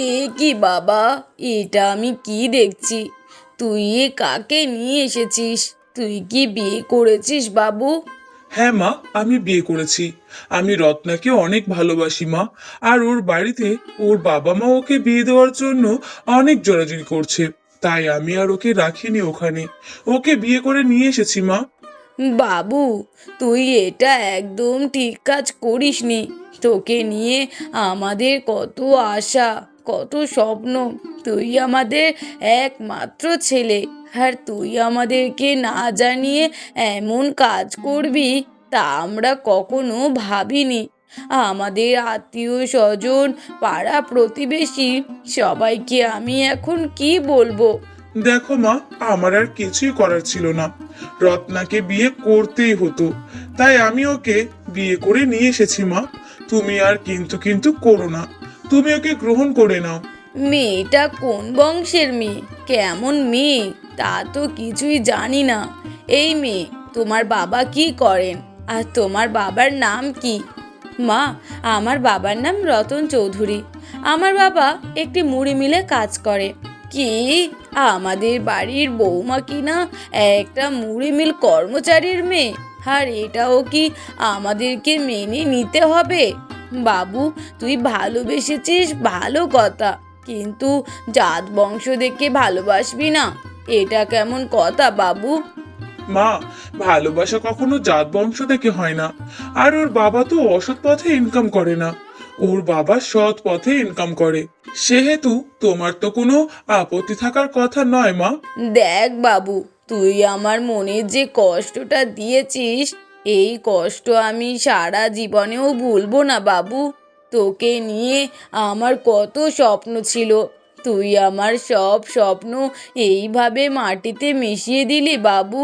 এ কি বাবা, এটা আমি কি দেখছি? তুই এ কাকে নিয়ে এসেছিস? তুই কি বিয়ে করেছিস বাবু? হ্যাঁ মা, আমি বিয়ে করেছি। আমি রত্নাকে অনেক ভালোবাসি মা। আর ওর বাড়িতে ওর বাবা মা ওকে বিয়ে দেওয়ার জন্য অনেক জোরাজুরি করছে। তাই আমি আর ওকে রাখিনি ওখানে। ওকে বিয়ে করে নিয়ে এসেছি মা। বাবু, তুই এটা একদম ঠিক কাজ করিসনি। তোকে নিয়ে আমাদের কত আশা, কত স্বপ্ন। তুই আমাদের একমাত্র ছেলে, আর তুই আমাদেরকে না জানিয়ে এমন কাজ করবি তা আমরা কখনো ভাবিনি। আমাদের আত্মীয় স্বজন, পাড়া প্রতিবেশী সবাইকে আমি এখন কি বলবো? দেখো মা, আমার আর কিছুই করার ছিল না। রত্নাকে বিয়ে করতেই হতো। তাই আমি ওকে বিয়ে করে নিয়ে এসেছি মা। তুমি আর কিন্তু কিন্তু করো না। তুমি ওকে গ্রহণ করে নাও। মেয়েটা কোন বংশের মেয়ে, কেমন মেয়ে তা তো কিছুই জানি না। এই মেয়ে, তোমার বাবা কি করেন আর তোমার বাবার নাম কি? মা, আমার বাবার নাম রতন চৌধুরী। আমার বাবা একটি মুড়ি মিলে কাজ করে। কি, আমাদের বাড়ির বৌমা কি না একটা মুড়ি মিল কর্মচারীর মেয়ে? আর এটাও কি আমাদেরকে মেনে নিতে হবে? বাবু, তুই ভালোবেসেছিস ভালো কথা, কিন্তু জাত বংশ দেখে ভালোবাসবি না? এটা কেমন কথা বাবু? মা, ভালোবাসা কখনো জাত বংশ থেকে হয় না। আর ওর বাবা তো অসৎ পথে ইনকাম করে না। ওর বাবা সৎ পথে ইনকাম করে। সেহেতু তোমার তো কোনো আপত্তি থাকার কথা নয় মা। দেখ বাবু, তুই আমার মনে যে কষ্টটা দিয়েছিস, এই কষ্ট আমি সারা জীবনেও ভুলবো না বাবু। তোকে নিয়ে আমার কত স্বপ্ন ছিল, তুই আমার সব স্বপ্ন এইভাবে মাটিতে মিশিয়ে দিলি বাবু।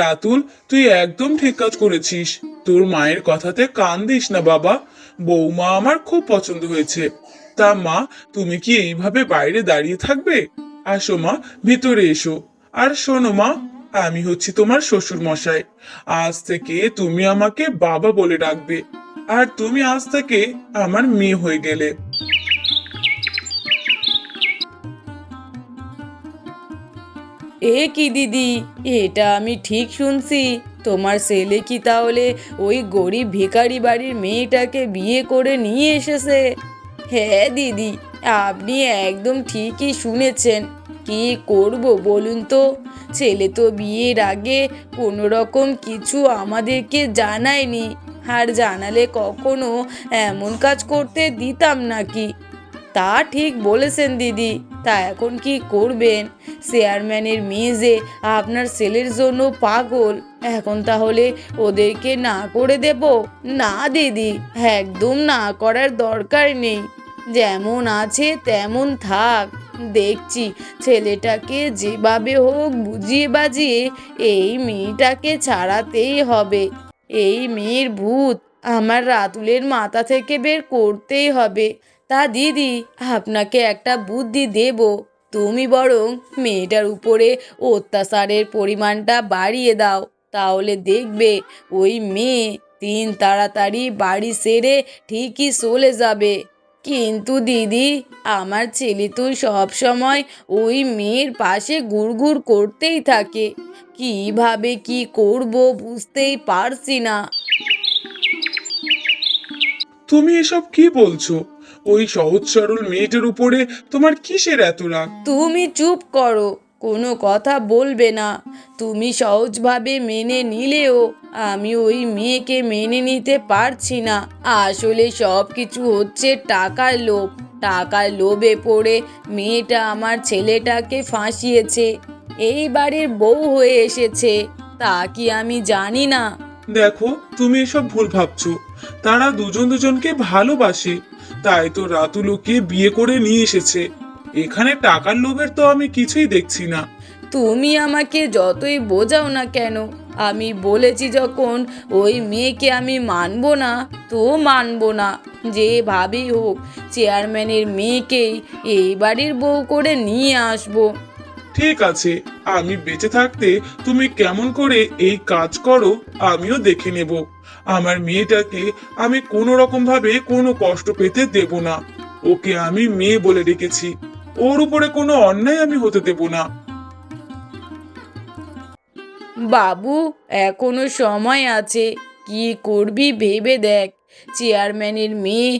রাতুল, তুই একদম ঠিক কাজ করেছিস। তোর মায়ের কথাতে কান দিস না বাবা। বৌমা আমার খুব পছন্দ হয়েছে। তা মা, তুমি কি এইভাবে বাইরে দাঁড়িয়ে থাকবে? আসো মা, ভিতরে এসো। আর শোনো মা, আমি হচ্ছি তোমার শ্বশুর মশাই। আজ থেকে তুমি আমাকে বাবা বলে ডাকবে। আর তুমি আজ থেকে আমার মেয়ে হয়ে গেলে। এ কি দিদি, এটা আমি ঠিক শুনছি? তোমার ছেলে কি তাহলে ওই গরিব ভিখারি বাড়ির মেয়েটাকে বিয়ে করে নিয়ে এসেছে? হ্যাঁ দিদি, আপনি একদম ঠিকই শুনেছেন। কি করব বলুন তো? ছেলে তো বিয়ের আগে কোনো রকম কিছু আমাদেরকে জানায়নি, আর জানালে কখনো এমন কাজ করতে দিতাম নাকি? তা ঠিক বলেছেন দিদি। তা এখন কি করবেন? চেয়ারম্যানের মেয়ে যে আপনার ছেলের জন্য পাগল, এখন তাহলে ওদেরকে না করে দেব? না দিদি, একদম না করার দরকার নেই। যেমন আছে তেমন থাক। দেখছি ছেলেটাকে যেভাবে হোক বুঝিয়ে বাজিয়ে এই মেয়েটাকে ছাড়াতেই হবে। এই মেয়ের ভূত আমার রাতুলের মাথা থেকে বের করতেই হবে। তা দিদি, আপনাকে একটা বুদ্ধি দেব। তুমি বরং মেয়েটার উপরে অত্যাচারের পরিমাণটা বাড়িয়ে দাও, তাহলে দেখবে ওই মেয়ে দিন তাড়াতাড়ি বাড়ি ছেড়ে ঠিকই চলে যাবে। কিন্তু দিদি, আমার ছেলে তো সব সময় ওই মেয়ের পাশে ঘুরঘুর করতেই থাকে। কিভাবে কি করব বুঝতেই পারছি না। তুমি এসব কি বলছো? ওই সহজ সরল মেয়েটার উপরে তোমার কিসের এত রাগ? তুমি চুপ করো, কোনো কথা বলবে না। তুমি সহজভাবে মেনে নিলেও আমি ওই মেয়েকে মেনে নিতে পারছি না। আসলে সব কিছু হচ্ছে টাকার লোভ। টাকার লোভে পড়ে মেয়েটা আমার ছেলেটাকে ফাঁসিয়েছে, এই বাড়ির বউ হয়ে এসেছে। তা কি আমি জানি না? দেখো, তুমি এসব ভুল ভাবছো। তারা দুজন দুজনকে ভালোবাসে। তাই তো রাতুলকে বিয়ে করে নিয়ে এসেছে। এখানে টাকার লোভের তো আমি কিছুই দেখছি না। তুমি আমাকে যতই বোঝাও না কেন, আমি বলেছি যখন ওই মেয়েকে আমি মানবো না, তো মানবো না। যেভাবেই হোক চেয়ারম্যানের মেয়েকেই এই বাড়ির বউ করে নিয়ে আসবো। ঠিক আছে, আমি বেঁচে থাকতে তুমি কেমন করে এই কাজ করো আমিও দেখে নেব। আমার মেয়েটাকে আমি কোনো রকম ভাবে কোনো কষ্ট পেতে দেব না। ওকে আমি মেয়ে বলে রেখেছি। ওর উপরে কোনো অন্যায় আমি হতে দেব না। বাবু, এখনো সময় আছে, কি করবি ভেবে দেখ। চেয়ারম্যানের মেয়ে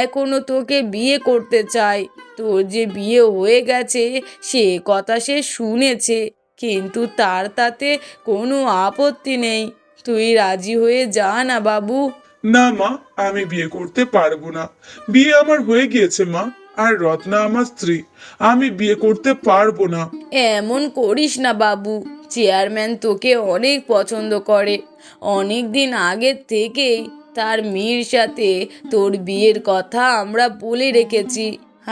এখনো তোকে বিয়ে করতে চায়। তোর যে বিয়ে হয়ে গেছে সে কথা সে শুনেছে, কিন্তু তার তাতে কোনো আপত্তি নেই। তুই রাজি হয়ে যা না বাবু। না মা, আমি বিয়ে করতে পারবো না। বিয়ে আমার হয়ে গিয়েছে মা, আর রত্না আমার স্ত্রী। আমি বিয়ে করতে পারবো না। এমন করিস না বাবু, চেয়ারম্যান তোকে অনেক পছন্দ করে। অনেক দিন আগের থেকেই তার মেয়ের সাথে তোর বিয়ের কথা আমরা বলে রেখেছি।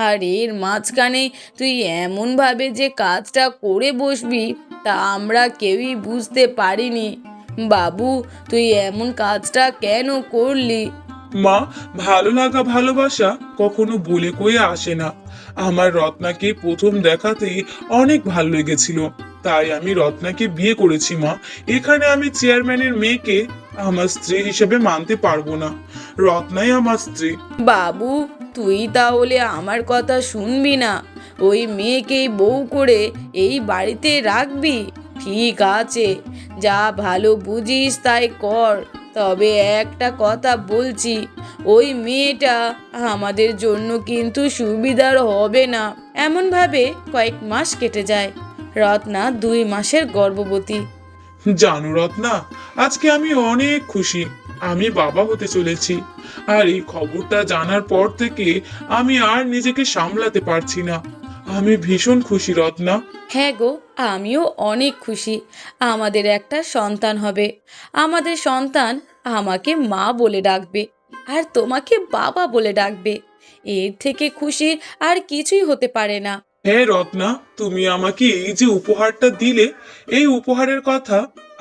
আর এর মাঝখানে তুই এমনভাবে যে কাজটা করে বসবি তা আমরা কেউই বুঝতে পারিনি। বাবু, তুই এমন কাজটা কেন করলি? মা, ভালো লাগা ভালোবাসা কখনো বলে কয়ে আসে না। আমার রত্নাকে প্রথম দেখাতেই অনেক ভালো লেগেছিল, তাই আমি রত্নাকে বিয়ে করেছি মা। এখানে আমি চেয়ারম্যানের মেয়েকে আমার স্ত্রী হিসেবে মানতে পারবো না। রত্নাই আমার স্ত্রী। বাবু, তুই তাহলে আমার কথা শুনবি না? ওই মেয়েকেই বউ করে এই বাড়িতে রাখবি? ঠিক আছে, যা ভালো বুঝিস তাই কর। তবে একটা কথা বলছি, ওই মেয়েটা আমাদের জন্য কিন্তু সুবিধার হবে না। এমনভাবে কয়েক মাস কেটে যায়। রত্না 2 মাসের গর্ভবতী। জানো রত্না, আজকে আমি অনেক খুশি। আমি বাবা হতে চলেছি। আর এই খবরটা জানার পর থেকে আমি আর নিজেকে সামলাতে পারছি না। আমি ভীষণ খুশি রত্না। হ্যাঁ গো, আমিও অনেক খুশি। আমাদের একটা সন্তান হবে। আমাদের সন্তান আমাকে মা বলে ডাকবে, আর তোমাকে বাবা বলে ডাকবে। এর থেকে খুশি আর কিছুই হতে পারে না। হ্যাঁ রত্না, তুমি আমাকে এই যে উপহারটা দিলে, এই উপহারের কথা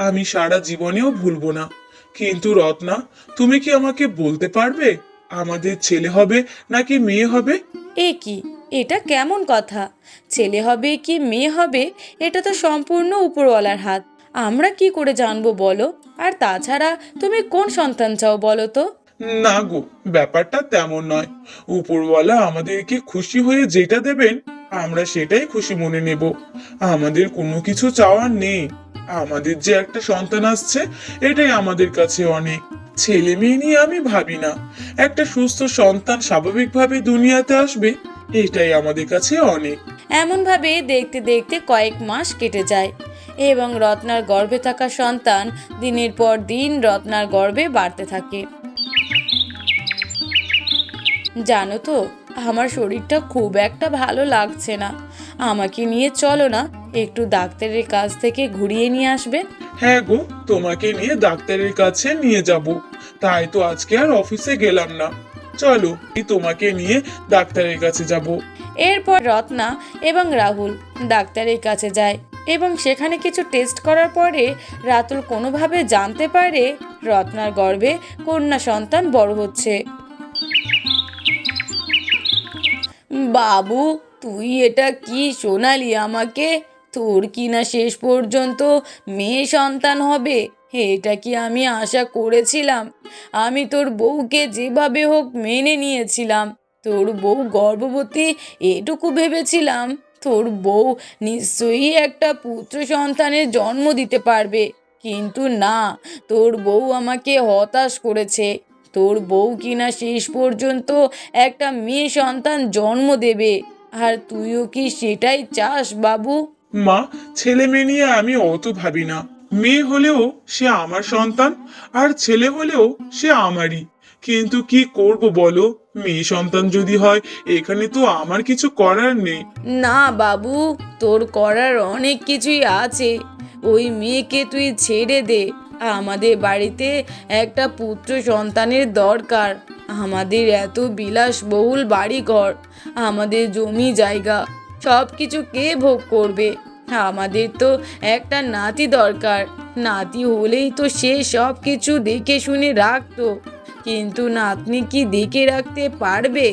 আমি সারা জীবনেও ভুলবো না। কিন্তু রত্না, তুমি কি আমাকে বলতে পারবে আমাদের ছেলে হবে নাকি মেয়ে হবে? এ কি, এটা কেমন কথা? ছেলে হবে কি মেয়ে হবে এটা তো সম্পূর্ণ উপরওয়ালার হাত। আমরা কি করে জানবো বলো? আর তাছাড়া তুমি কোন সন্তান চাও বলো তো? না গো, ব্যাপারটা তেমন নয়। উপরওয়ালা আমাদেরকে খুশি হয়ে যেটা দেবেন আমরা সেটাই খুশি মনে নেব। আমাদের কোনো কিছু চাওয়ার নেই। আমাদের যে একটা সন্তান আসছে এটাই আমাদের কাছে অনেক। ছেলে মেয়ে নিয়ে আমি ভাবি না। একটা সুস্থ সন্তান স্বাভাবিকভাবে দুনিয়াতে আসবে, এটাই আমাদের কাছে অনেক। এমনভাবে দেখতে দেখতে কয়েক মাস কেটে যায় এবং রত্নার গর্ভে থাকা সন্তান দিনের পর দিন রত্নার গর্ভে বাড়তে থাকে। জানো তো, আমার শরীরটা খুব একটা ভালো লাগছে না। আমাকে নিয়ে চলো না, একটু ডাক্তারের কাছ থেকে ঘুরিয়ে নিয়ে আসবে। হ্যাঁ গো, তোমাকে নিয়ে ডাক্তারের কাছে নিয়ে যাব। তাই তো আজকে আর অফিসে গেলাম না। চলো, তোমাকে নিয়ে ডাক্তারের কাছে যাব। এরপর রত্না এবং রাহুল ডাক্তারের কাছে যায় এবং সেখানে কিছু টেস্ট করার পরে রাতুল কোনোভাবে জানতে পারে রত্নার গর্ভে কন্যা সন্তান বড় হচ্ছে। বাবু, তুই এটা কি শোনালি আমাকে? তোর কি না শেষ পর্যন্ত মেয়ে সন্তান হবে? এটা কি আমি আশা করেছিলাম? আমি তোর বউকে যেভাবে হোক মেনে নিয়েছিলাম। তোর বউ গর্ভবতী এটুকু ভেবেছিলাম। তোর বউ নিশ্চয়ই একটা পুত্র সন্তানের জন্ম দিতে পারবে, কিন্তু না, তোর বউ আমাকে হতাশ করেছে। তোর বউ কিনা শেষ পর্যন্ত একটা মেয়ে সন্তান জন্ম দেবে। আর তুইও কি সেটাই চাস বাবু? মা, ছেলে মেয়ে নিয়ে আমি অত ভাবি না। মেয়ে হলেও সে আমার সন্তান, আর ছেলে হলেও সে আমারই। কিন্তু কি করব বলো, মেয়ে সন্তান যদি হয় এখানে তো আমার কিছু করার নেই। না বাবু, তোর করার অনেক কিছুই আছে। ওই মেয়েকে তুই ছেড়ে দে। আমাদের বাড়িতে একটা পুত্র সন্তানের দরকার। আমাদের এত বিলাসবহুল বাড়িঘর, আমাদের জমি জায়গা, সব কিছু কে ভোগ করবে? আমাদের তো একটা নাতি দরকার। নাতি হলেই তো সে সব কিছু দেখে শুনে রাখতো, কিন্তু নাতনি কি দেখে রাখতে পারবে?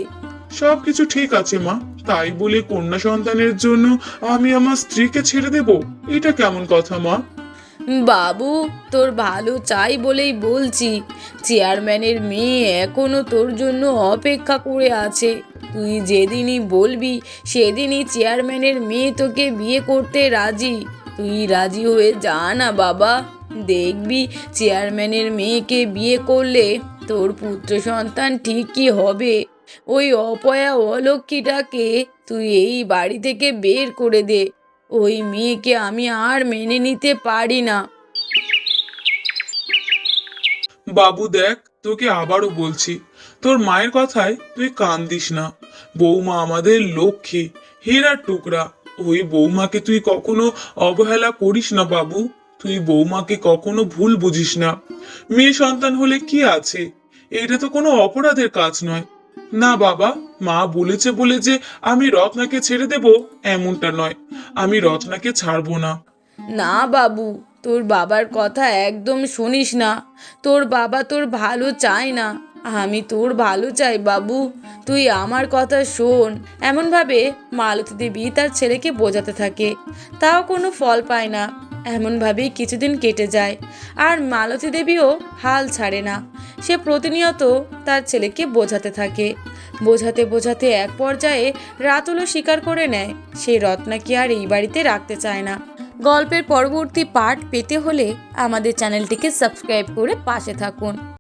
সবকিছু ঠিক আছে মা, তাই বলে কন্যা সন্তানের জন্য আমি আমার স্ত্রীকে ছেড়ে দেব? এটা কেমন কথা মা? বাবু, তোর ভালো চাই বলেই বলছি। চেয়ারম্যানের মেয়ে এখনো তোর জন্য অপেক্ষা করে আছে। তুই যেদিনই বলবি সেদিনই চেয়ারম্যানের মেয়ে তোকে বিয়ে করতে রাজি। তুই রাজি হয়ে যা না বাবা, দেখবি চেয়ারম্যানের মেয়েকে বিয়ে করলে তোর পুত্র সন্তান ঠিকই হবে। ওই অপয়া অলক্ষীটাকে তুই এই বাড়ি থেকে বের করে দে। ওই মেয়েকে আমি আর মেনে নিতে পারি না। বাবু দেখ, তোকে আবারও বলছি, তোর মায়ের কথায় তুই কান দিস না। বৌমা আমাদের লক্ষ্মী, হীরার টুকরা। ওই বৌমাকে তুই কখনো অবহেলা করিস না বাবু। তুই বৌমাকে কখনো ভুল বুঝিস না। মেয়ে সন্তান হলে কি আছে, এটা তো কোনো অপরাধের কাজ নয়। না বাবা, মা বলেছে বলে যে আমি রত্নাকে ছেড়ে দেব এমনটা নয়। আমি রত্নাকে ছাড়বো না। না বাবু, তোর বাবার কথা একদম শুনিস না। তোর বাবা তোর ভালো চায় না, আমি তোর ভালো চাই বাবু। তুই আমার কথা শোন। এমনভাবে মালতী দেবী তার ছেলেকে বোঝাতে থাকে, তাও কোনো ফল পায় না। এমনভাবেই কিছুদিন কেটে যায়, আর মালতী দেবীও হাল ছাড়ে না। সে প্রতিনিয়ত তার ছেলেকে বোঝাতে থাকে। বোঝাতে বোঝাতে এক পর্যায়ে রাতুলও স্বীকার করে নেয় সে রত্নাকে আর এই বাড়িতে রাখতে চায় না। গল্পের পরবর্তী পার্ট পেতে হলে আমাদের চ্যানেলটিকে সাবস্ক্রাইব করে পাশে থাকুন।